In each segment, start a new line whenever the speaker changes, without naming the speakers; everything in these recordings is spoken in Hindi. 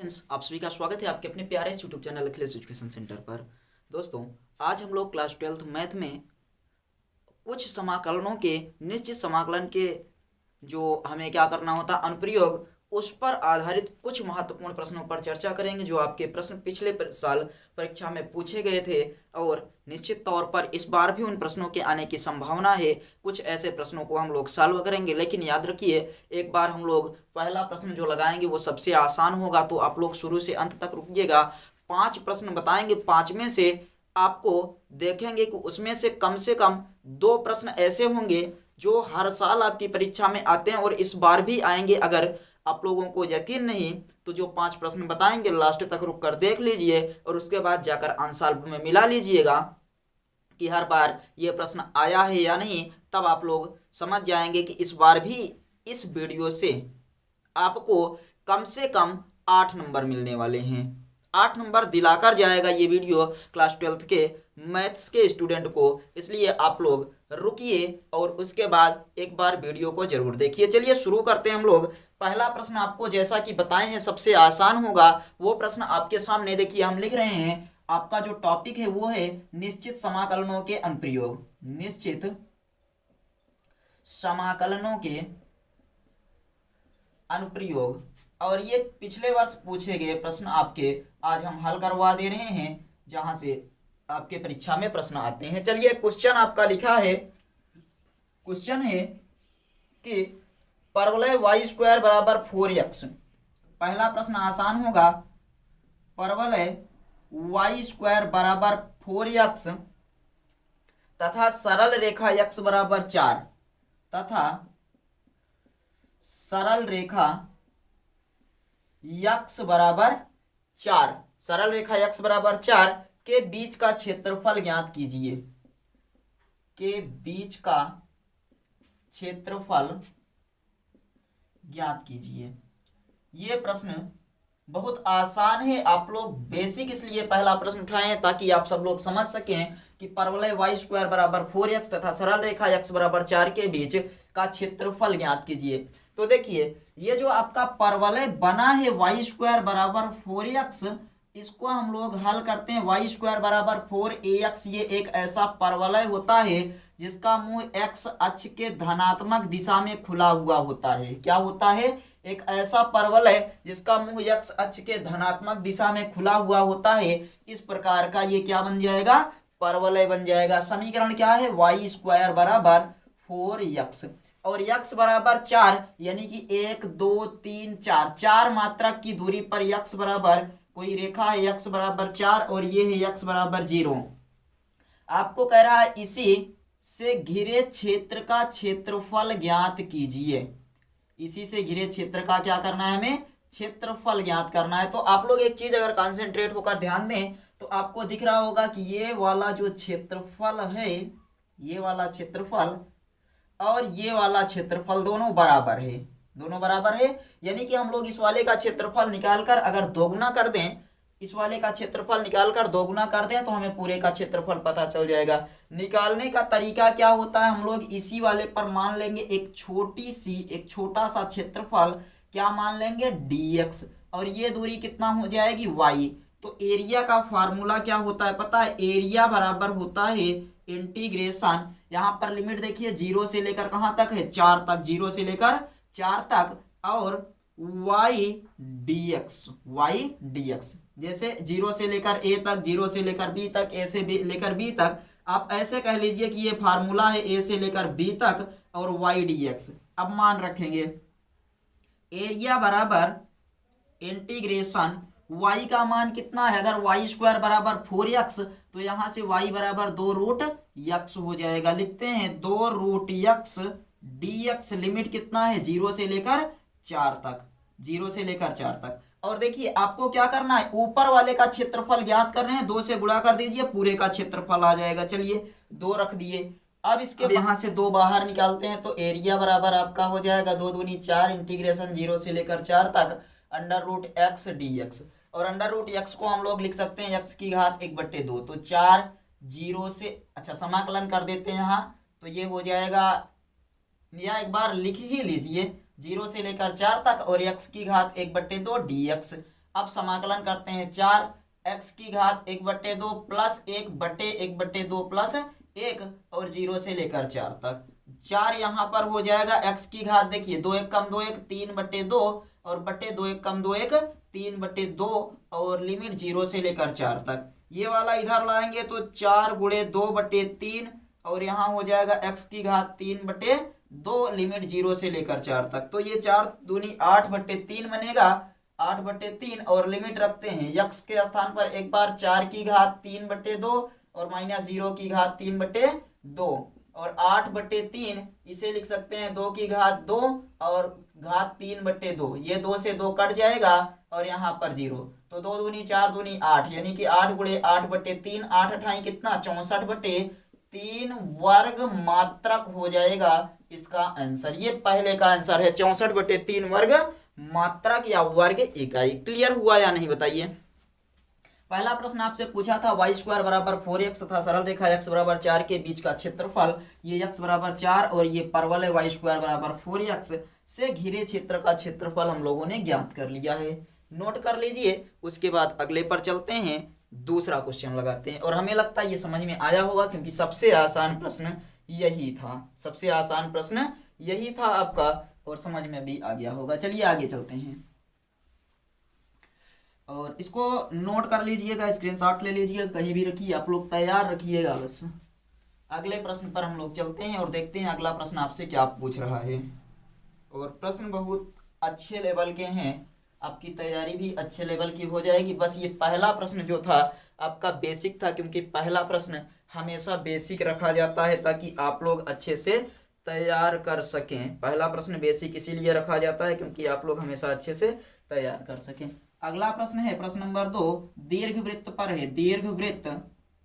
फ्रेंड्स, आप सभी का स्वागत है आपके अपने प्यारे YouTube channel Akhilesh education centre पर। दोस्तों, आज हम लोग क्लास 12th मैथ में कुछ समाकलनों के निश्चित समाकलन के जो हमें क्या करना होता है अनुप्रयोग, उस पर आधारित कुछ महत्वपूर्ण प्रश्नों पर चर्चा करेंगे जो आपके प्रश्न पिछले साल परीक्षा में पूछे गए थे और निश्चित तौर पर इस बार भी उन प्रश्नों के आने की संभावना है। कुछ ऐसे प्रश्नों को हम लोग सॉल्व करेंगे, लेकिन याद रखिए एक बार हम लोग पहला प्रश्न जो लगाएंगे वो सबसे आसान होगा, तो आप लोग शुरू से अंत तक रुकिएगा। 5 प्रश्न बताएंगे, 5 में से आपको देखेंगे कि उसमें से कम 2 प्रश्न ऐसे होंगे जो हर साल आपकी परीक्षा में आते हैं और इस बार भी आएंगे। अगर आप लोगों को यकीन नहीं तो जो 5 प्रश्न बताएंगे लास्ट तक रुक कर देख लीजिए और उसके बाद जाकर आंसर में मिला लीजिएगा कि हर बार ये प्रश्न आया है या नहीं। तब आप लोग समझ जाएंगे कि इस बार भी इस वीडियो से आपको कम से कम 8 नंबर मिलने वाले हैं। 8 नंबर दिलाकर जाएगा ये वीडियो क्लास 12th के मैथ्स के स्टूडेंट को। इसलिए आप लोग रुकिए और उसके बाद एक बार वीडियो को जरूर देखिए। चलिए शुरू करते हैं हम लोग। पहला प्रश्न आपको जैसा कि बताए हैं सबसे आसान होगा, वो प्रश्न आपके सामने देखिए हम लिख रहे हैं। आपका जो टॉपिक है वो है निश्चित समाकलनों के अनुप्रयोग। निश्चित समाकलनों के अनुप्रयोग, और ये पिछले वर्ष पूछे गए प्रश्न आपके आज हम हल करवा दे रहे हैं, जहां से आपके परीक्षा में प्रश्न आते हैं। चलिए क्वेश्चन आपका लिखा है, क्वेश्चन है कि परवलय y² बराबर 4x। पहला प्रश्न आसान होगा। परवलय y² बराबर 4x तथा सरल रेखा x बराबर 4 तथा सरल रेखा x बराबर 4, सरल रेखा x बराबर 4 के बीच का क्षेत्रफल ज्ञात कीजिए। के बीच का क्षेत्रफल ज्ञात कीजिए। ये प्रश्न बहुत आसान है। आप लोग बेसिक इसलिए पहला प्रश्न उठाए हैं ताकि आप सब लोग समझ सकें कि परवलय y² बराबर 4x तथा सरल रेखा x बराबर 4 के बीच का क्षेत्रफल ज्ञात कीजिए। तो देखिए ये जो आपका परवलय बना है y² बराबर 4x, इसको हम लोग हल करते हैं। y² बराबर 4ax, ये एक ऐसा परवलय होता है जिसका मुंह x अक्ष के धनात्मक दिशा में खुला हुआ होता है। क्या होता है? एक ऐसा परवलय जिसका मुंह x अक्ष के धनात्मक दिशा में खुला हुआ होता है। इस प्रकार का ये क्या बन जाएगा? परवलय बन जाएगा। समीकरण क्या है? y² बराबर 4x और x बराबर 4, यानी कि 1 2 3 4, 4 मात्रक की दूरी पर x बराबर कोई रेखा है x बराबर 4 और ये है x बराबर 0। आपको कह रहा है इसी से घिरे क्षेत्र का क्षेत्रफल ज्ञात कीजिए। इसी से घिरे क्षेत्र का क्या करना है? हमें क्षेत्रफल ज्ञात करना है। तो आप लोग एक चीज अगर कंसंट्रेट होकर ध्यान दें तो आपको दिख रहा होगा कि ये वाला जो क्षेत्रफल है, ये वाला क्षेत्रफल और ये वाला क्षेत्रफल दोनों बराबर है। दोनों बराबर है, यानी कि हम लोग इस वाले का क्षेत्रफल निकालकर अगर दोगुना कर दें, इस वाले का क्षेत्रफल निकालकर दोगुना कर दें तो हमें पूरे का क्षेत्रफल पता चल जाएगा। निकालने का तरीका क्या होता है? हम लोग इसी वाले पर मान लेंगे एक छोटा सा क्षेत्रफल, क्या मान लेंगे? dx, और ये दूरी कितना हो जाएगी? y। तो एरिया का फार्मूला क्या होता है पता है? एरिया बराबर होता है इंटीग्रेशन, यहाँ पर लिमिट देखिए 0 से लेकर कहाँ तक है? 4 तक, 0 से लेकर 4 तक, और y dx। जैसे 0 से लेकर a तक, 0 से लेकर b तक, a से लेकर b तक, आप ऐसे कह लीजिए कि ये फार्मूला है a से लेकर b तक और y dx। अब मान रखेंगे एरिया बराबर इंटीग्रेशन y का मान कितना है? अगर y² बराबर 4x तो यहाँ से y बराबर 2√x हो जाएगा। लिखते हैं 2√x dx। लिमिट कितना है? 0 से लेकर 4 तक, 0 से लेकर 4 तक। और देखिए आपको क्या करना है? ऊपर वाले का क्षेत्रफल ज्ञात कर रहे हैं, 2 से गुणा कर दीजिए, पूरे का क्षेत्रफल आ जाएगा। चलिए 2 रख दिए। अब इसके यहाँ से 2 बाहर निकालते हैं तो एरिया बराबर आपका हो जाएगा 2 दूनी 4 इंटीग्रेशन 0 से लेकर 4 तक √x dx। और √x को हम लोग लिख सकते हैं x की घात 1/2। तो 4 0 से, अच्छा समाकलन कर देते हैं यहाँ, तो ये हो जाएगा, या एक बार लिख ही लीजिए 0 से लेकर 4 तक और x की घात 1/2 dx। अब समाकलन करते हैं 4 एक्स की घात 1/2 प्लस 1/1/2 प्लस 1 और 0 से लेकर 4 तक। 4 यहाँ पर हो जाएगा एक्स की घात, देखिए 2 1 कम 2 1 3/2 और बट्टे 2 1 कम 2 1 3/2 और लिमिट 0 से लेकर 4 तक। ये वाला इधर लाएंगे तो 4 गुणे 2/3 और यहाँ हो जाएगा एक्स की घात 3/2 लिमिट 0 से लेकर 4 तक। तो ये 4 दूनी 8/3 बनेगा, 8/3 और लिमिट रखते हैं यक्स के स्थान पर एक बार 4 की घात 3/2 और माइनस 0 की घात 3/2 और 8/3 इसे लिख सकते हैं 2 की घात 2 और घात 3/2। ये 2 से 2 कट जाएगा और यहाँ पर 0, तो 2 दूनी 4 दूनी 8 यानी कि 8 गुणे 8/3 8 अठाई कितना 64/3 वर्ग मात्रक हो जाएगा इसका आंसर। ये पहले का आंसर है 64/3 वर्ग मात्रक या वर्ग इकाई। क्लियर हुआ या नहीं बताइए। पहला प्रश्न आपसे पूछा था y² बराबर 4x तथा सरल रेखा x बराबर 4 के बीच का क्षेत्रफल, ये x बराबर 4 और ये परवलय y² बराबर 4x से घिरे क्षेत्र का क्षेत्रफल हम लोगों ने ज्ञात कर लिया है। नोट कर लीजिए। उसके बाद अगले पर चलते हैं, दूसरा क्वेश्चन लगाते हैं और हमें लगता है ये समझ में आया होगा क्योंकि सबसे आसान प्रश्न यही था, सबसे आसान प्रश्न यही था आपका और समझ में भी आ गया होगा। चलिए आगे चलते हैं और इसको नोट कर लीजिएगा, स्क्रीनशॉट ले लीजिएगा, कहीं भी रखिए, आप लोग तैयार रखिएगा बस। अगले प्रश्न पर हम लोग चलते हैं और देखते हैं अगला प्रश्न आपसे क्या पूछ रहा है। और प्रश्न बहुत अच्छे लेवल के हैं, आपकी तैयारी भी अच्छे लेवल की हो जाएगी। बस ये पहला प्रश्न जो था आपका बेसिक था, क्योंकि पहला प्रश्न हमेशा बेसिक रखा जाता है ताकि आप लोग अच्छे से तैयार कर सकें। पहला प्रश्न बेसिक इसीलिए रखा जाता है क्योंकि आप लोग हमेशा अच्छे से तैयार कर सकें। अगला प्रश्न है प्रश्न नंबर 2, दीर्घवृत्त पर है।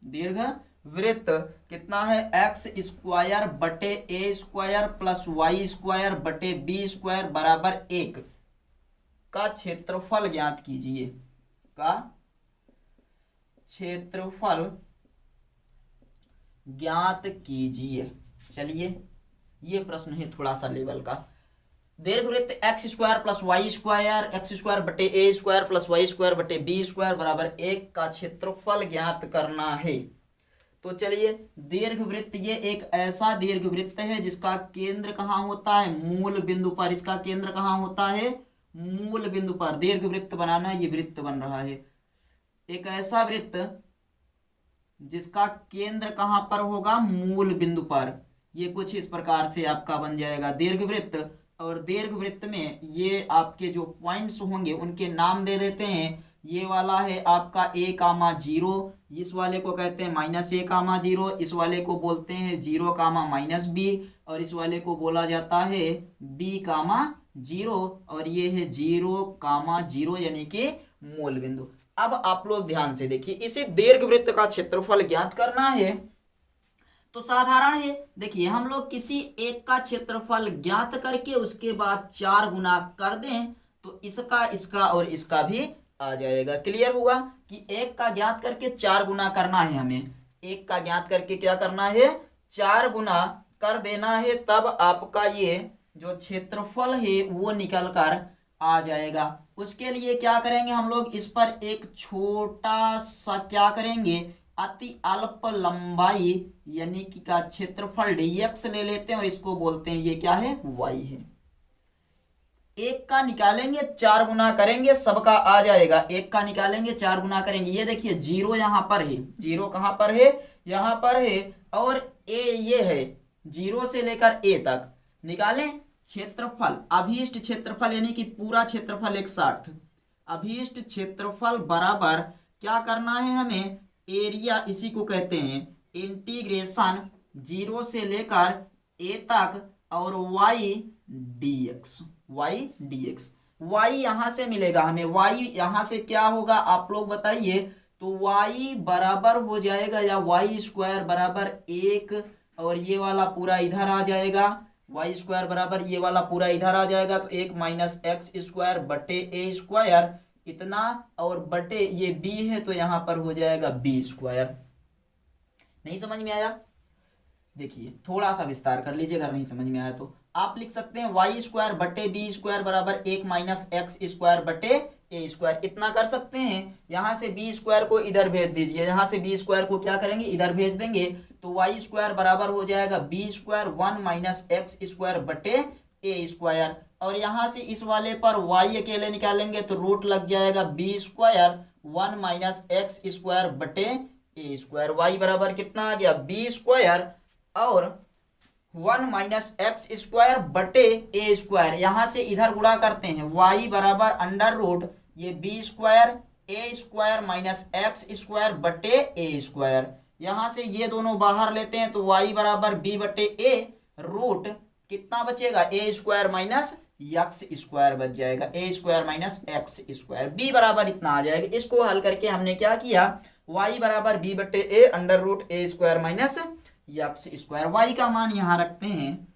दीर्घवृत्त कितना है x² बटे a² प्लस y² बटे b² बराबर 1 का क्षेत्रफल ज्ञात कीजिए। का क्षेत्रफल ज्ञात कीजिए। चलिए ये प्रश्न है थोड़ा सा लेवल का। दीर्घवृत्त x² प्लस y² x² बटे a² प्लस y² बटे b² बराबर 1 का क्षेत्रफल ज्ञात करना है। तो चलिए दीर्घवृत्त ये एक ऐसा दीर्घवृत्त है जिसका केंद्र कहाँ होता है, मूल बिंदु पर। इसका केंद्र कहाँ होता है, मूल बिंदु पर। दीर्घवृत्त बनाना, ये वृत्त बन रहा है, एक ऐसा वृत्त जिसका केंद्र कहाँ पर होगा, मूल बिंदु पर। ये कुछ इस प्रकार से आपका बन जाएगा दीर्घवृत्त। और दीर्घवृत्त में ये आपके जो पॉइंट्स होंगे उनके नाम दे देते हैं। ये वाला है आपका a,0, इस वाले को कहते हैं -a,0, इस वाले को बोलते हैं 0,-b और इस वाले को बोला जाता है b,0 और ये है 0,0 यानी कि मूल बिंदु। अब आप लोग ध्यान से देखिए, इसे दीर्घवृत्त का क्षेत्रफल ज्ञात करना है तो साधारण है। देखिए हम लोग किसी एक का क्षेत्रफल ज्ञात करके उसके बाद 4 गुना कर दें तो इसका, इसका और इसका भी आ जाएगा। क्लियर हुआ कि एक का ज्ञात करके 4 गुना करना है हमें। एक का ज्ञात करके क्या करना है, 4 गुना कर देना है, तब आपका ये जो क्षेत्रफल है वो निकल कर आ जाएगा। उसके लिए क्या करेंगे हम लोग, इस पर एक छोटा सा क्या करेंगे, अति अल्प लंबाई यानी कि का क्षेत्रफल dx ले लेते हैं और इसको बोलते हैं ये क्या है, y है। एक का निकालेंगे 4 गुना करेंगे, सबका आ जाएगा। एक का निकालेंगे 4 गुना करेंगे, ये देखिए 0 यहाँ पर है, 0 कहाँ पर है, यहाँ पर है, और a ये है 0 से लेकर a तक। निकालें क्षेत्रफल, अभीष्ट क्षेत्रफल यानी कि पूरा क्षेत्रफल 160, अभीष्ट क्षेत्रफल बराबर क्या करना है हमें, एरिया इसी को कहते हैं, इंटीग्रेशन 0 से लेकर a तक और y dx, y यहां से मिलेगा हमें। y यहां से क्या होगा आप लोग बताइए, तो y बराबर हो जाएगा या y² बराबर 1 और ये वाला पूरा इधर आ जाएगा, y² बराबर ये वाला पूरा इधर आ जाएगा, तो 1 - x² बटे a² इतना और बटे ये b है तो यहाँ पर हो जाएगा b²। नहीं समझ में आया, देखिए थोड़ा सा विस्तार कर लीजिए, अगर नहीं समझ में आया तो आप लिख सकते हैं y² बटे b² बराबर 1 - x² बटे ए स्क्वायर। इतना कर सकते हैं। यहाँ से बी स्क्वायर को इधर भेज दीजिए, यहाँ से बी स्क्वायर को क्या करेंगे, इधर भेज देंगे, तो वाई स्क्वायर बराबर हो जाएगा b square 1 minus x square बटे ए स्क्वायर। और यहाँ से इस वाले पर वाई अकेले निकालेंगे तो रूट लग जाएगा b square 1 minus x square बटे ए स्क्वायर। वाई बराबर कितना आ गया, बी स्क्वायर और 1 माइनस एक्स स्क्वायर बटे ए स्क्वायर। यहाँ से इधर गुणा करते हैं, वाई बराबर अंडर रूट ये बी स्क्वायर ए स्क्वायर माइनस एक्स स्क्वायर बटे ए स्क्वायर। यहाँ से ये दोनों बाहर लेते हैं तो वाई बराबर बी बटे ए, रूट कितना बचेगा, a square minus x square बच जाएगा, a square minus x square. B बराबर इतना आ जाएगा। इसको हल करके हमने क्या किया, वाई बराबर बी बटे a under root a square minus x square. Y का मान यहाँ रखते हैं।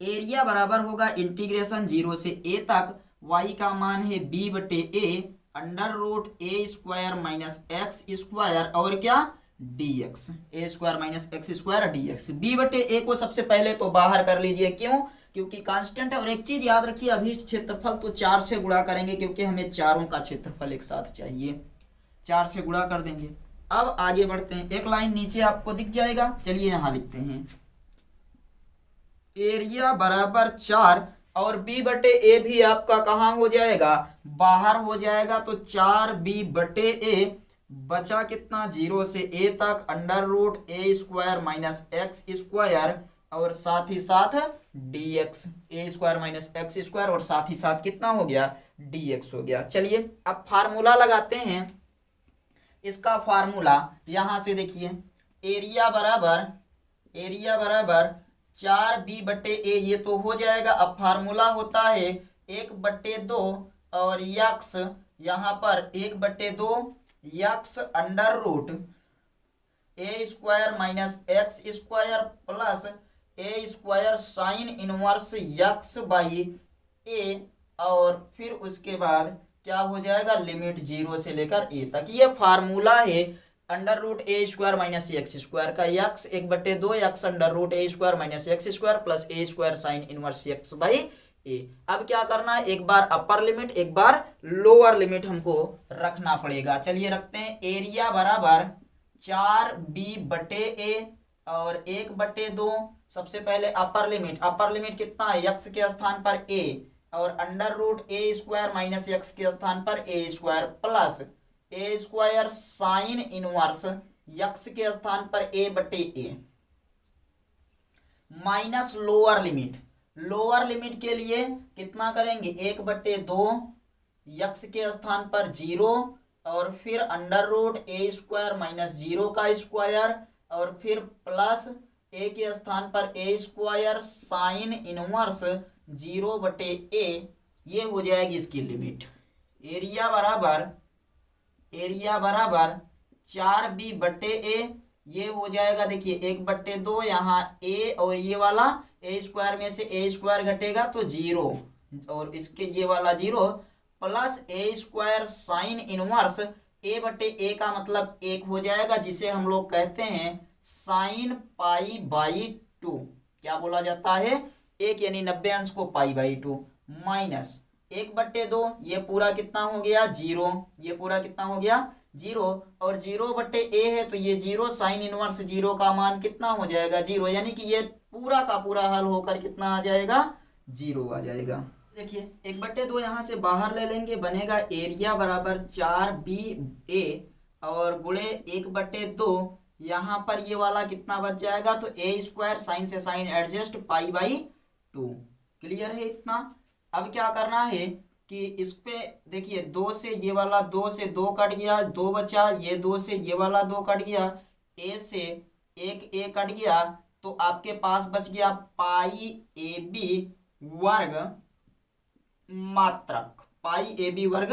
एरिया बराबर होगा इंटीग्रेशन 0 से ए तक, वाई का मान है बी बटे a under root a square minus x square और क्या, d x, a square minus x square d x. B बटे ए को सबसे पहले तो बाहर कर लीजिए, क्यों, क्योंकि कांस्टेंट है। और एक चीज याद रखिए, अभीष्ट क्षेत्रफल तो 4 से गुणा करेंगे क्योंकि हमें चारों का क्षेत्रफल एक साथ चाहिए, 4 से गुणा कर देंगे। अब आगे बढ़ते हैं, एक लाइन नीचे आपको दिख जाएगा, चलिए यहाँ लिखते हैं, एरिया बराबर 4 और बी बटे ए भी आपका कहाँ हो जाएगा, बाहर हो जाएगा, तो 4 बी बटे ए बचा कितना, 0 से ए तक under root a square minus x square और साथ ही साथ D x, a square minus x square और साथ ही साथ कितना हो गया, डी एक्स हो गया। चलिए अब फार्मूला लगाते हैं। इसका फार्मूला यहां से देखिए, एरिया बराबर 4 बी बटे ए, ये तो हो जाएगा। अब फार्मूला होता है 1/2 और यक्स यहाँ पर 1/2 x under root a square minus x square plus a square sine inverse x by a, और फिर उसके बाद क्या हो जाएगा, लिमिट 0 से लेकर ए तक। ये फार्मूला है under root a square minus x square का, x 1/2 x under root a square minus x square plus a square sine inverse x by a. अब क्या करना है, एक बार अपर लिमिट एक बार लोअर लिमिट हमको रखना पड़ेगा। चलिए रखते हैं, एरिया बराबर 4 बी बटे ए और 1/2, सबसे पहले अपर लिमिट कितना है, यक्स के स्थान पर ए और under root a square minus x के स्थान पर ए square plus a square sine inverse x के स्थान पर ए बटे ए माइनस लोअर लिमिट के लिए कितना करेंगे, 1/2 यक्स के स्थान पर 0 और फिर under root a square minus 0 का स्क्वायर और फिर प्लस ए के स्थान पर ए स्क्वायर साइन इनवर्स 0/a, ये हो जाएगी इसकी लिमिट। एरिया बराबर 4 बी बटे ए, ये हो जाएगा, देखिए 1/2 यहाँ ए और ये वाला ए स्क्वायर में से ए स्क्वायर घटेगा तो 0 और इसके ये वाला 0 plus a square sine inverse ए बटे ए का मतलब 1 हो जाएगा, जिसे हम लोग कहते हैं साइन पाई बाई 2। क्या बोला जाता है, 1 यानी 90 अंश को पाई बाई 2 माइनस 1/2, ये पूरा कितना हो गया 0, ये पूरा कितना हो गया 0 और 0/a है तो ये 0 साइन इनवर्स 0 का मान कितना हो जाएगा 0, यानी कि ये पूरा का पूरा हल होकर कितना आ जाएगा 0 आ जाएगा। देखिए 1/2 यहाँ से बाहर ले लेंगे, बनेगा एरिया बराबर 4ba और गुणे 1/2, यहाँ पर ये वाला कितना बच जाएगा, तो ए स्क्वायर साइन से sine adjust pi by 2। Clear है इतना। अब क्या करना है कि इस पे देखिए 2 से ये वाला 2 से 2 कट गया, 2 बचा, ये 2 से ये वाला 2 कट गया, ए से एक ए कट गया, तो आपके पास बच गया पाई ए बी वर्ग मात्रक, पाई ए बी वर्ग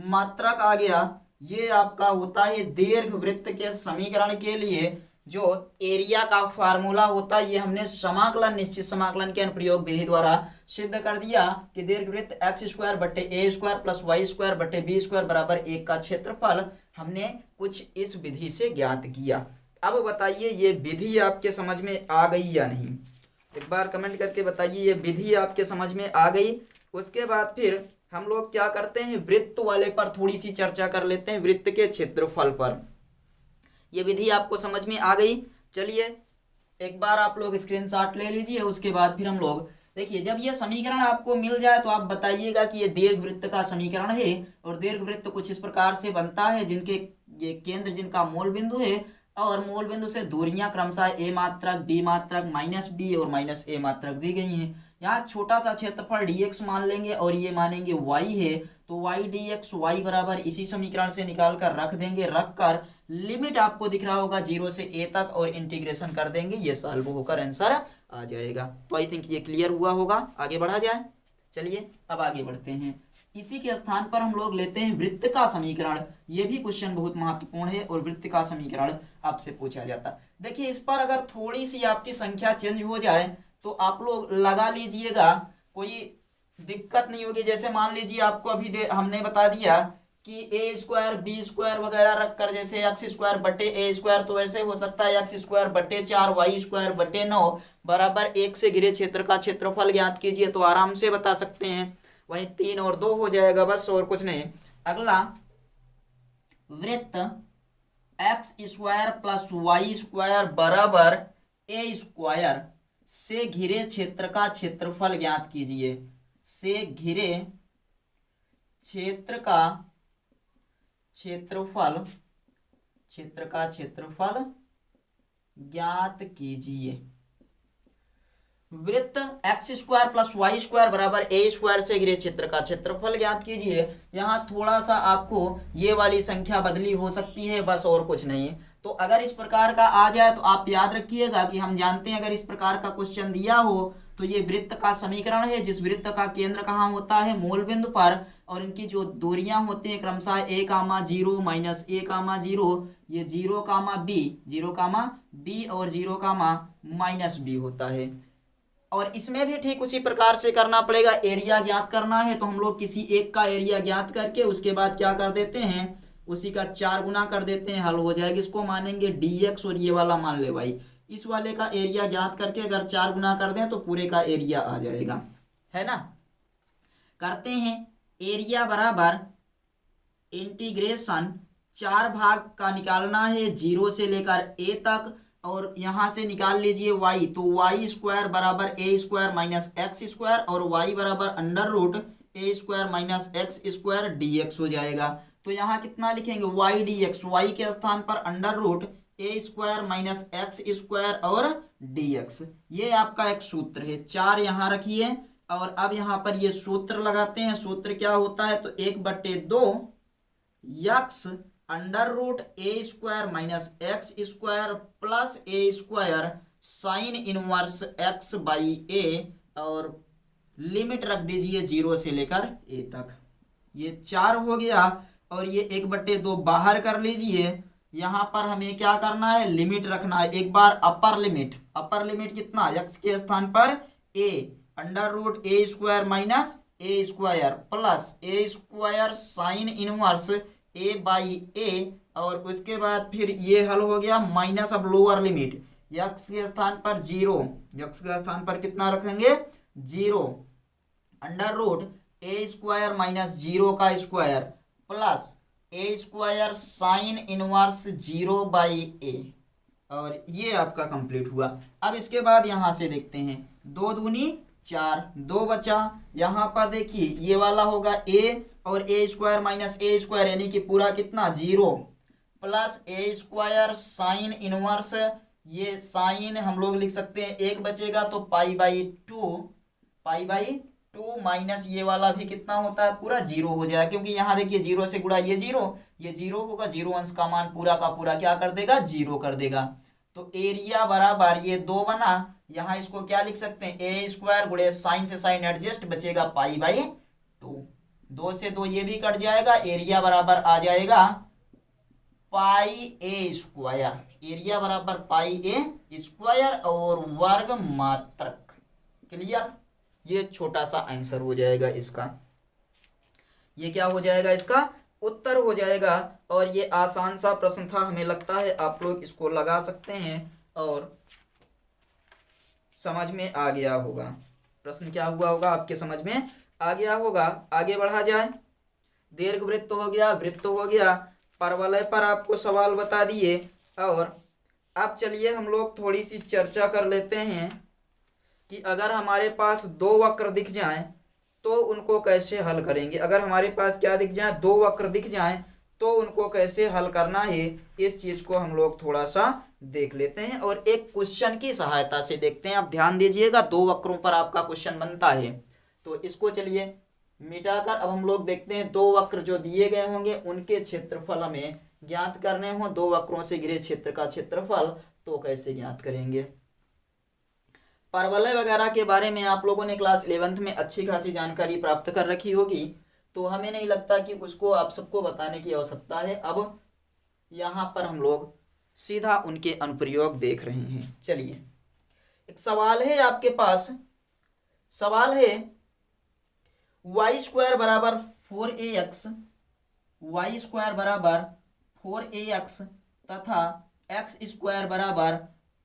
मात्रक आ गया। ये आपका होता है दीर्घ वृत्त के समीकरण के लिए जो एरिया का फार्मूला होता है, ये हमने समाकलन निश्चित समाकलन के अनुप्रयोग विधि द्वारा सिद्ध कर दिया कि दीर्घवृत्त एक्स स्क्वायर बटे a square plus y square बटे बी स्क्वायर बराबर 1 का क्षेत्रफल हमने कुछ इस विधि से ज्ञात किया। अब बताइए ये विधि आपके समझ में आ गई या नहीं, एक बार कमेंट करके बताइए ये विधि आपके समझ में आ गई। उसके बाद फिर हम लोग क्या करते हैं, वृत्त वाले पर थोड़ी सी चर्चा कर लेते हैं, वृत्त के क्षेत्रफल पर। ये विधि आपको समझ में आ गई। चलिए एक बार आप लोग स्क्रीनशॉट ले लीजिए, उसके बाद फिर हम लोग देखिए, जब ये समीकरण आपको मिल जाए तो आप बताइएगा कि ये दीर्घवृत्त का समीकरण है। और दीर्घवृत्त कुछ इस प्रकार से बनता है, जिनके ये केंद्र जिनका मूल बिंदु है और मूल बिंदु से दूरियां क्रमशः a मात्रक, b मात्रक, -b और -a मात्रक दी गई हैं। यहाँ छोटा सा क्षेत्रफल dx मान लेंगे और ये मानेंगे y है, तो y dx y बराबर इसी समीकरण से निकाल कर रख देंगे। रख कर लिमिट आपको दिख रहा होगा 0 से a तक और इंटीग्रेशन कर देंगे, ये सॉल्व होकर आंसर आ जाएगा। तो आई थिंक ये क्लियर हुआ होगा। आगे बढ़ा जाए। चलिए अब आगे बढ़ते हैं। इसी के स्थान पर हम लोग लेते हैं वृत्त का समीकरण। ये भी क्वेश्चन बहुत महत्वपूर्ण है और वृत्त का समीकरण आपसे पूछा जाता है। देखिए इस पर अगर थोड़ी सी आपकी संख्या चेंज हो जाए तो आप लोग लगा लीजिएगा, कोई दिक्कत नहीं होगी। जैसे मान लीजिए आपको अभी हमने बता दिया कि ए स्क्वायर बी स्क्वायर वगैरह रखकर, जैसे एक्स स्क्वायर बटे ए स्क्वायर, तो ऐसे हो सकता है एक्स स्क्वायर बटे 4 वाई स्क्वायर बटे 9 बराबर 1 से घिरे क्षेत्र का क्षेत्रफल ज्ञात कीजिए, तो आराम से बता सकते हैं। वहीं 3 और 2 हो जाएगा बस, और कुछ नहीं। अगला वृत्त x square plus y square बराबर ए स्क्वायर से घिरे क्षेत्र का क्षेत्रफल ज्ञात कीजिए। से घिरे क्षेत्र का क्षेत्रफल ज्ञात कीजिए। वृत्त x square plus y square बराबर ए स्क्वायर से घिरे क्षेत्र का क्षेत्रफल ज्ञात कीजिए। यहाँ थोड़ा सा आपको ये वाली संख्या बदली हो सकती है बस, और कुछ नहीं। तो अगर इस प्रकार का आ जाए तो आप याद रखिएगा कि हम जानते हैं अगर इस प्रकार का क्वेश्चन दिया हो तो ये वृत्त का समीकरण है, जिस वृत्त का केंद्र कहाँ होता है, मूल बिंदु पर, और इनकी जो दूरियां होती हैं क्रमशः a, 0 माइनस a, 0, ये 0, b और 0, -b होता है। और इसमें भी ठीक उसी प्रकार से करना पड़ेगा। एरिया ज्ञात करना है तो हम लोग किसी एक का एरिया ज्ञात करके उसके बाद क्या कर देते हैं, उसी का 4 गुना कर देते हैं, हल हो जाएगा। इसको मानेंगे dx और ये वाला मान ले भाई, इस वाले का एरिया ज्ञात करके अगर 4 गुना कर दें तो पूरे का एरिया आ जाएगा, है ना। करते हैं। एरिया बराबर इंटीग्रेशन 4 भाग का निकालना है 0 से लेकर a तक, और यहां से निकाल लीजिए y, तो वाई स्क्वायर बराबर a square minus x square और y बराबर under root a square minus x square dx हो जाएगा। तो यहाँ कितना लिखेंगे, y dx, y के स्थान पर under root a square minus x square और dx। ये आपका एक सूत्र है। 4 यहाँ रखिए और अब यहाँ पर ये सूत्र लगाते हैं। सूत्र क्या होता है, तो 1/2 x under root a square minus x square plus a square sine inverse x by a, और लिमिट रख दीजिए 0 से लेकर a तक। ये 4 हो गया और ये 1/2 बाहर कर लीजिए। यहाँ पर हमें क्या करना है, लिमिट रखना है। एक बार अपर लिमिट कितना, x के स्थान पर a under root a square minus a square plus a square sine inverse a by a, और उसके बाद फिर ये हल हो गया माइनस। अब लोअर लिमिट यक्स के स्थान पर 0, यक्स के स्थान पर कितना रखेंगे 0 under root a square minus 0 का square plus a square sine inverse 0 by a, और ये आपका कंप्लीट हुआ। अब इसके बाद यहाँ से देखते हैं, 2 दूनी 4, 2 बचा। यहाँ पर देखिए ये वाला होगा a और a square minus a square, यानी कि पूरा कितना 0 plus a square sine inverse, ये साइन हम लोग लिख सकते हैं 1 बचेगा तो पाई बाई 2 माइनस ये वाला भी कितना होता है, पूरा 0 हो जाएगा। क्योंकि यहाँ देखिए 0 से गुणा ये 0 होगा, 0 अंश का मान पूरा का पूरा क्या कर देगा, 0 कर देगा। तो एरिया बराबर ये 2 बना, यहाँ इसको क्या लिख सकते हैं, ए स्क्वायर गुणे साइन से साइन एडजस्ट, बचेगा पाई/2, 2 से 2 ये भी कट जाएगा। एरिया बराबर आ जाएगा पाई ए स्क्वायर, एरिया बराबर पाई ए स्क्वायर और वर्ग मात्रक। क्लियर, ये छोटा सा आंसर हो जाएगा इसका। ये क्या हो जाएगा, इसका उत्तर हो जाएगा। और ये आसान सा प्रश्न था, हमें लगता है आप लोग इसको लगा सकते हैं और समझ में आ गया होगा। प्रश्न क्या हुआ होगा, आपके समझ में आ गया होगा। आगे बढ़ा जाए। दीर्घ वृत्त हो गया, वृत्त हो गया, परवलय पर आपको सवाल बता दिए। और अब चलिए हम लोग थोड़ी सी चर्चा कर लेते हैं कि अगर हमारे पास दो वक्र दिख जाएं तो उनको कैसे हल करेंगे। अगर हमारे पास क्या दिख जाए, दो वक्र दिख जाएं तो उनको कैसे हल करना है, इस चीज को हम लोग थोड़ा सा देख लेते हैं और एक क्वेश्चन की सहायता से देखते हैं। आप ध्यान दीजिएगा, दो वक्रों पर आपका क्वेश्चन बनता है। तो इसको चलिए मिटाकर अब हम लोग देखते हैं, दो वक्र जो दिए गए होंगे उनके क्षेत्रफल हमें ज्ञात करने हो। दो वक्रों से घिरे क्षेत्र का क्षेत्रफल तो कैसे ज्ञात करेंगे। परवलय वगैरह के बारे में आप लोगों ने क्लास 11th में अच्छी खासी जानकारी प्राप्त कर रखी होगी, तो हमें नहीं लगता कि उसको आप सबको बताने की आवश्यकता है। अब यहाँ पर हम लोग सीधा उनके अनुप्रयोग देख रहे हैं। चलिए, एक सवाल है आपके पास। सवाल है वाई स्क्वायर बराबर 4ax, वाई स्क्वायर बराबर 4ax तथा एक्स स्क्वायर बराबर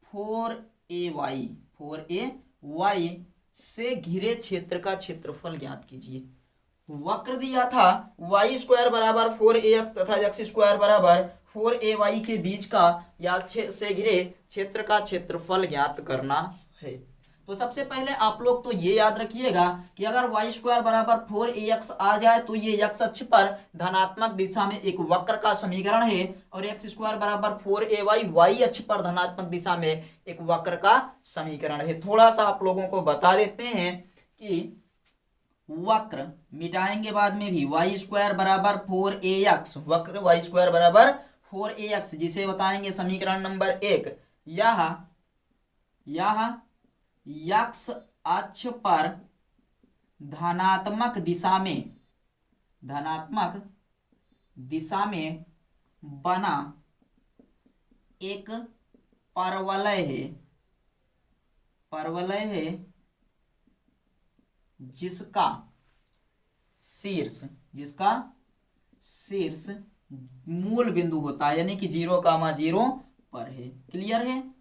4ay, 4ay से घिरे क्षेत्र का क्षेत्रफल ज्ञात कीजिए। वक्र दिया था वाई स्क्वायर बराबर 4ax तथा एक्स स्क्वायर बराबर 4ay के बीच का या से घिरे क्षेत्र का क्षेत्रफल ज्ञात करना है। तो सबसे पहले आप लोग तो ये याद रखिएगा कि अगर वाई स्क्वायर बराबर 4ax आ जाए तो ये x अक्ष पर धनात्मक दिशा में एक वक्र का समीकरण है और एक्स स्क्वायर बराबर 4ay y अक्ष पर धनात्मक दिशा में एक वक्र का समीकरण है। थोड़ा सा आप लोगों को बता देते हैं कि वक्र मिटाएंगे बाद में भी, वाई स्क्वायर बराबर 4ax, वक्र वाई स्क्वायर बराबर 4ax जिसे बताएंगे समीकरण नंबर 1। यह x अक्ष पर धनात्मक दिशा में बना एक परवलय है जिसका शीर्ष मूल बिंदु होता है, यानी कि 0,0 पर है। क्लियर है।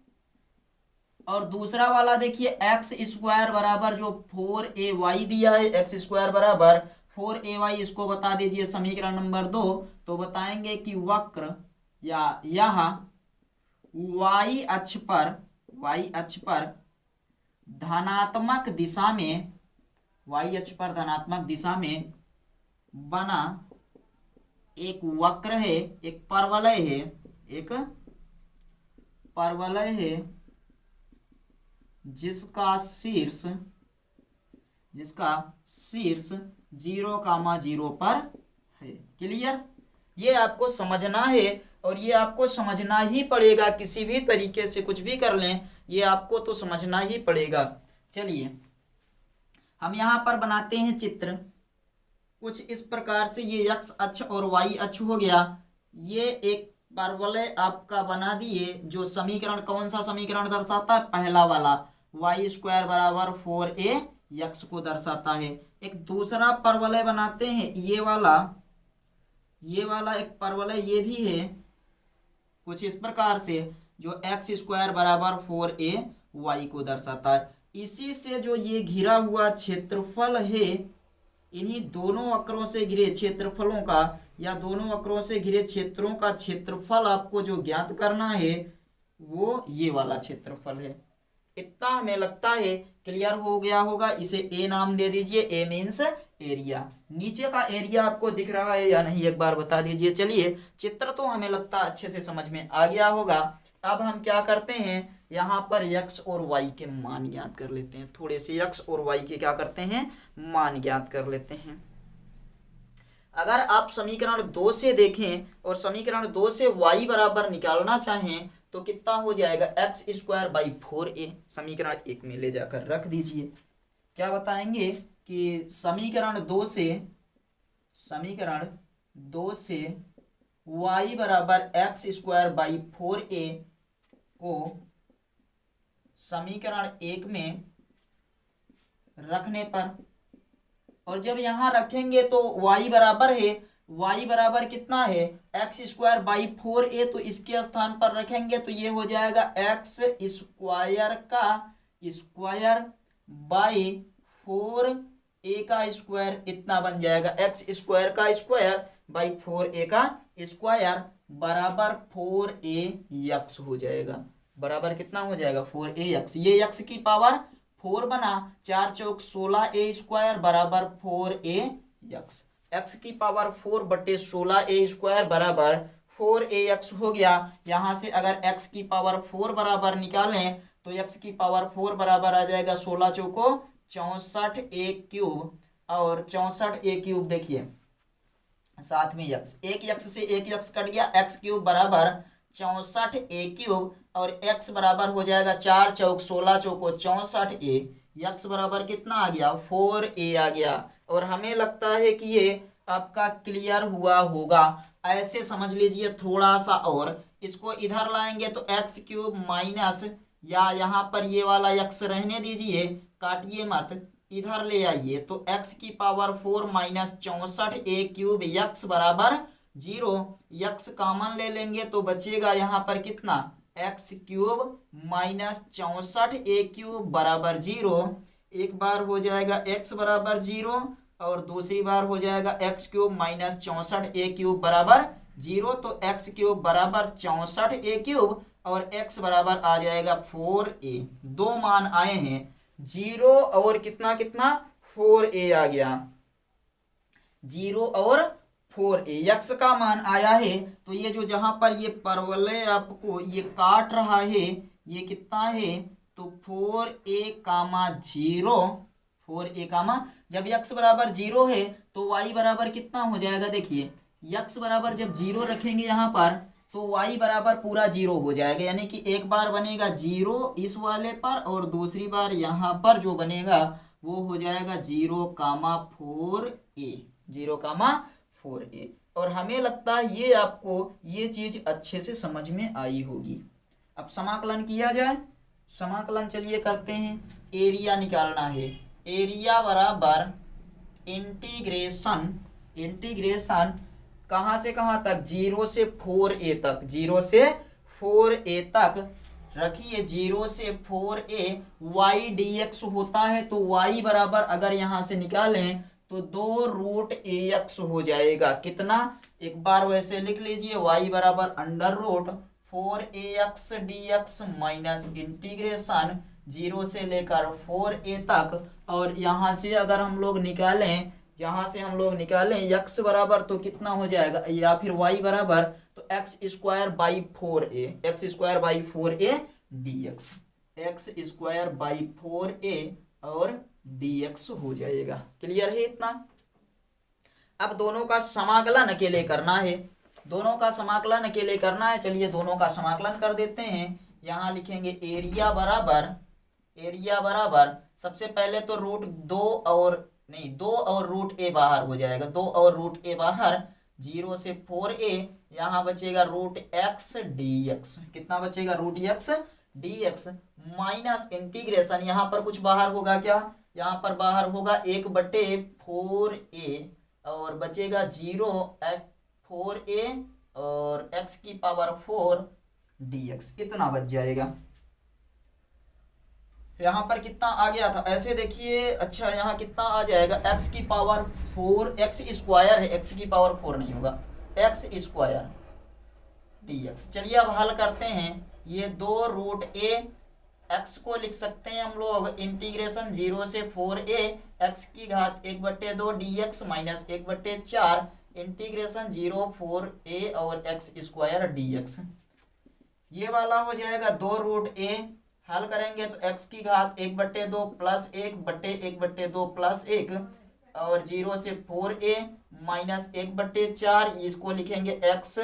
और दूसरा वाला देखिए, एक्स स्क्वायर बराबर जो 4ay दिया है, एक्स स्क्वायर बराबर 4ay, इसको बता दीजिए समीकरण नंबर 2। तो बताएंगे कि वक्र या यह y अक्ष पर धनात्मक दिशा में बना एक वक्र है, एक परवलय है जिसका शीर्ष 0,0 पर है। क्लियर। ये आपको समझना है और ये आपको समझना ही पड़ेगा, किसी भी तरीके से कुछ भी कर लें ये आपको तो समझना ही पड़ेगा। चलिए हम यहाँ पर बनाते हैं चित्र कुछ इस प्रकार से। ये x अक्ष और y अक्ष हो गया। ये एक परवलय आपका बना दिए जो समीकरण, कौन सा समीकरण दर्शाता है, पहला वाला, वाई स्क्वायर बराबर 4ax को दर्शाता है। एक दूसरा परवलय बनाते हैं, ये वाला एक परवलय ये भी है कुछ इस प्रकार से, जो एक्स स्क्वायर बराबर 4ay को दर्शाता है। इसी से जो ये घिरा हुआ क्षेत्रफल है, इन्हीं दोनों वक्रों से घिरे क्षेत्रफलों का या दोनों वक्रों से घिरे क्षेत्रों का क्षेत्रफल आपको जो ज्ञात करना है वो ये वाला क्षेत्रफल है। इतना हमें लगता है क्लियर हो गया होगा। इसे ए नाम दे दीजिए, ए मीन्स एरिया। नीचे का एरिया आपको दिख रहा है या नहीं एक बार बता दीजिए। चलिए, चित्र तो हमें लगता है अच्छे से समझ में आ गया होगा। अब हम क्या करते हैं, यहाँ पर x और y के मान ज्ञात कर लेते हैं। थोड़े से x और y के क्या करते हैं, मान ज्ञात कर लेते हैं। अगर आप समीकरण 2 से देखें और समीकरण 2 से y बराबर निकालना चाहें तो कितना हो जाएगा, एक्स स्क्वायर बाई 4a। समीकरण 1 में ले जाकर रख दीजिए। क्या बताएंगे कि समीकरण 2 से y बराबर एक्स स्क्वायर बाई 4a को समीकरण 1 में रखने पर, और जब यहाँ रखेंगे तो y बराबर है, y बराबर कितना है, एक्स स्क्वायर बाई 4a, तो इसके स्थान पर रखेंगे तो ये हो जाएगा एक्स स्क्वायर का स्क्वायर बाई 4 ए का स्क्वायर इतना बन जाएगा, एक्स स्क्वायर का स्क्वायर बाई 4a का स्क्वायर बराबर 4ax हो जाएगा। बराबर कितना हो जाएगा 4ax। ये x की पावर 4 बना, 4 चौक 16a स्क्वायर बराबर 4ax। x की पावर 4 बटे 16a स्क्वायर बराबर 4ax हो गया। यहाँ से अगर x की पावर 4 बराबर निकालें तो x की पावर 4 बराबर आ जाएगा 16 चौको 64 a क्यूब, और 64 a क्यूब देखिए साथ में x, एक x से एक x कट गया, x क्यूब बराबर 64 a क्यूब, और x बराबर हो जाएगा 4 चौक 16 चौको 64 a, x बराबर कितना आ गया 4a आ गया। और हमें लगता है कि ये आपका क्लियर हुआ होगा। ऐसे समझ लीजिए थोड़ा सा, और इसको इधर लाएंगे तो एक्स क्यूब माइनस, या यहाँ पर ये वाला x रहने दीजिए, काटिए मत, इधर ले आइए तो x की power 4 minus 64 a cube x बराबर 0। x कॉमन ले लेंगे तो बचेगा यहाँ पर कितना x cube minus 64 a cube बराबर 0। एक बार हो जाएगा x बराबर 0 और दूसरी बार हो जाएगा x cube minus 64 a cube बराबर 0। तो x क्यूब बराबर 64 a क्यूब और x बराबर आ जाएगा 4a। दो मान आए हैं 0 और कितना कितना 4a आ गया, 0 और 4a। x का मान आया है तो ये जो जहां पर ये परवलय आपको ये काट रहा है ये कितना है तो 4a कामा 0, 4a कामा, जब x बराबर 0 है तो y बराबर कितना हो जाएगा, देखिए x बराबर जब 0 रखेंगे यहाँ पर तो y बराबर पूरा 0 हो जाएगा, यानी कि एक बार बनेगा 0 इस वाले पर और दूसरी बार यहाँ पर जो बनेगा वो हो जाएगा 0 कामा 4a, 0 कामा 4a। और हमें लगता है ये आपको ये चीज अच्छे से समझ में आई होगी। अब समाकलन किया जाए, समाकलन चलिए करते हैं। एरिया निकालना है, एरिया बराबर इंटीग्रेशन, इंटीग्रेशन कहाँ से कहाँ तक 0 से 4a तक, 0 से 4a तक रखिए, 0 से 4a y dx होता है तो y बराबर अगर यहाँ से निकालें तो 2√ax हो जाएगा। कितना, एक बार वैसे लिख लीजिए y बराबर √4ax dx माइनस इंटीग्रेशन 0 से लेकर 4a तक। और यहाँ से अगर हम लोग निकालें, जहाँ से हम लोग निकालें x बराबर तो कितना हो जाएगा, या फिर y बराबर तो x square by 4a, x square by 4a dx, x square by 4a और dx हो जाएगा। क्लियर है इतना। अब दोनों का समाकलन अकेले करना है, दोनों का समाकलन अकेले करना है। चलिए दोनों का समाकलन कर देते हैं। यहाँ लिखेंगे एरिया बराबर, एरिया बराबर सबसे पहले तो √2 और नहीं 2 और √a बाहर हो जाएगा, 2 और √a बाहर, 0 से 4a, यहाँ बचेगा √x dx, कितना बचेगा √x dx माइनस इंटीग्रेशन, यहाँ पर कुछ बाहर होगा क्या, यहाँ पर बाहर होगा 1/4a और बचेगा 0 4a और x की पावर 4 dx, इतना बच जाएगा। यहाँ पर कितना आ गया था ऐसे देखिए, अच्छा यहाँ कितना आ जाएगा x की पावर 4, x स्क्वायर है, x की पावर 4 नहीं होगा, x स्क्वायर dx। चलिए अब हल करते हैं। ये 2√a, x को लिख सकते हैं हम लोग इंटीग्रेशन 0 से 4a x की घात 1/2 dx माइनस 1/4 इंटीग्रेशन 0 4a और x स्क्वायर dx। ये वाला हो जाएगा 2√a, हल करेंगे तो x की घात 1/2 प्लस 1/1/2 प्लस 1 और 0 से 4a माइनस 1/4, इसको लिखेंगे x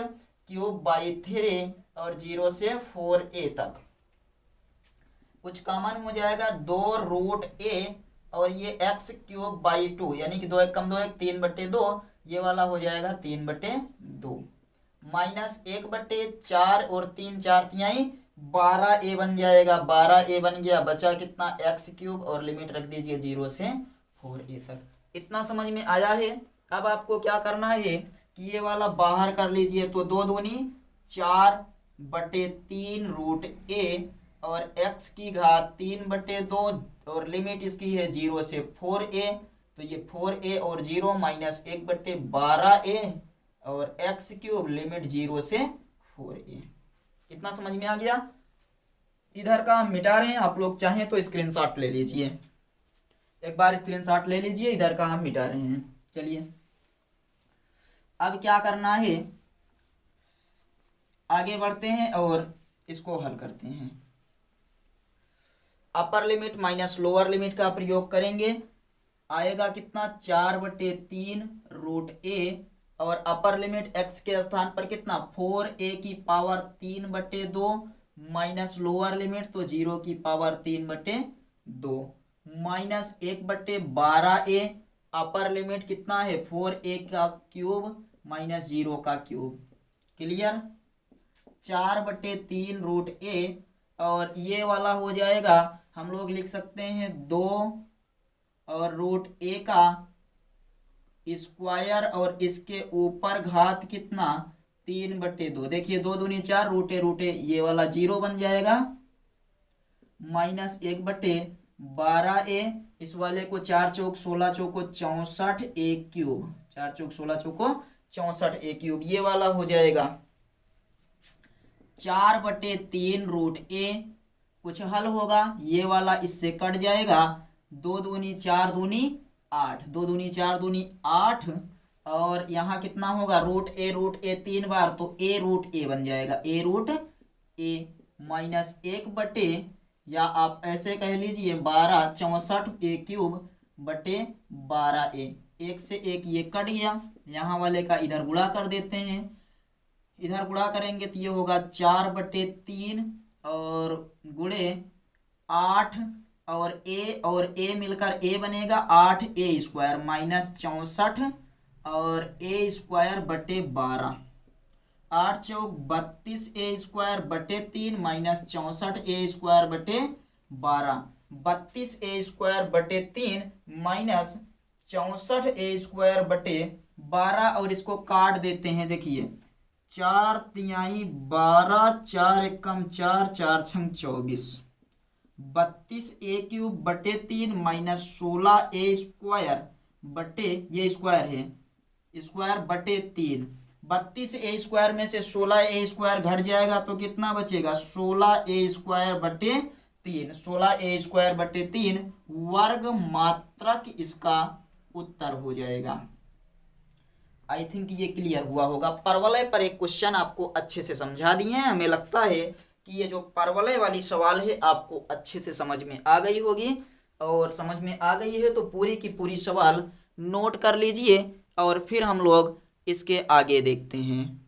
क्यूब बाई 3 और 0 से 4a तक। कुछ कॉमन हो जाएगा 2√a और ये x क्यूब बाई 2, यानी कि 2 1 कम 2 1 3/2, ये वाला हो जाएगा 3/2 माइनस 1/4 और 3 4 तिहाई 12a बन जाएगा, 12a बन गया, बचा कितना x क्यूब और लिमिट रख दीजिए 0 से 4a तक। इतना समझ में आया है। अब आपको क्या करना है कि ये वाला बाहर कर लीजिए, तो 2 दूनी 4/3√a और x की घात 3/2 और लिमिट इसकी है 0 से 4a, तो ये 4a और 0 माइनस 1/12a और एक्स क्यूब लिमिट 0 से 4a। कितना समझ में आ गया? इधर का हम मिटा रहे हैं, आप लोग चाहें तो स्क्रीनशॉट ले लीजिए, एक बार स्क्रीनशॉट ले लीजिए, इधर का हम मिटा रहे हैं। चलिए अब क्या करना है, आगे बढ़ते हैं और इसको हल करते हैं। Upper limit minus lower limit का प्रयोग करेंगे, आएगा कितना 4/3 रूट ए और अपर लिमिट x के स्थान पर कितना 4a की पावर 3/2 माइनस लोअर लिमिट तो 0 की power 3/2 minus 1/12a upper limit कितना है 4a का क्यूब माइनस 0 का क्यूब। क्लियर? 4/3 रूट ए और ये वाला हो जाएगा, हम लोग लिख सकते हैं 2 और रूट ए का स्क्वायर और इसके ऊपर घात कितना 3/2। देखिए 2 दूनी 4 रूटे ये वाला 0 बन जाएगा माइनस 1/12a इस वाले को 4 चौक 16 चौको 64 a cube 4 Chowk 16 choco 64 a cube ये वाला हो जाएगा 4/3 रूट ए। कुछ हल होगा, ये वाला इससे कट जाएगा, 2 दूनी 4 दूनी 8 2 दूनी 4 दूनी 8 और यहाँ कितना होगा रूट ए 3 बार तो a रूट ए बन जाएगा a रूट ए माइनस 1 या आप ऐसे कह लीजिए 12 64 a क्यूब बटे 12a। 1 से 1 ये कट गया, यहाँ वाले का इधर गुणा कर देते हैं, इधर गुणा करेंगे तो ये होगा 4/3 और गुणे 8 और a मिलकर a बनेगा 8a² माइनस 64 और a² बटे 12 8 चौक 32a² बटे 3 माइनस 64a² बटे 12 32a² बटे 3 माइनस 64a² बटे 12 और इसको काट देते हैं। देखिए 4 तिहाई 12 4 एकम 4 4 छंग 24 32a क्यूब बटे 3 माइनस 16a² बटे ये स्क्वायर है स्क्वायर बटे 3 32a² में से 16a² घट जाएगा तो कितना बचेगा 16a² बटे 3 16a² बटे 3 वर्ग मात्रक इसका उत्तर हो जाएगा। आई थिंक ये क्लियर हुआ होगा। परवलय पर एक क्वेश्चन आपको अच्छे से समझा दिए हैं, हमें लगता है कि ये जो परवलय वाली सवाल है आपको अच्छे से समझ में आ गई होगी और समझ में आ गई है तो पूरी की पूरी सवाल नोट कर लीजिए और फिर हम लोग इसके आगे देखते हैं।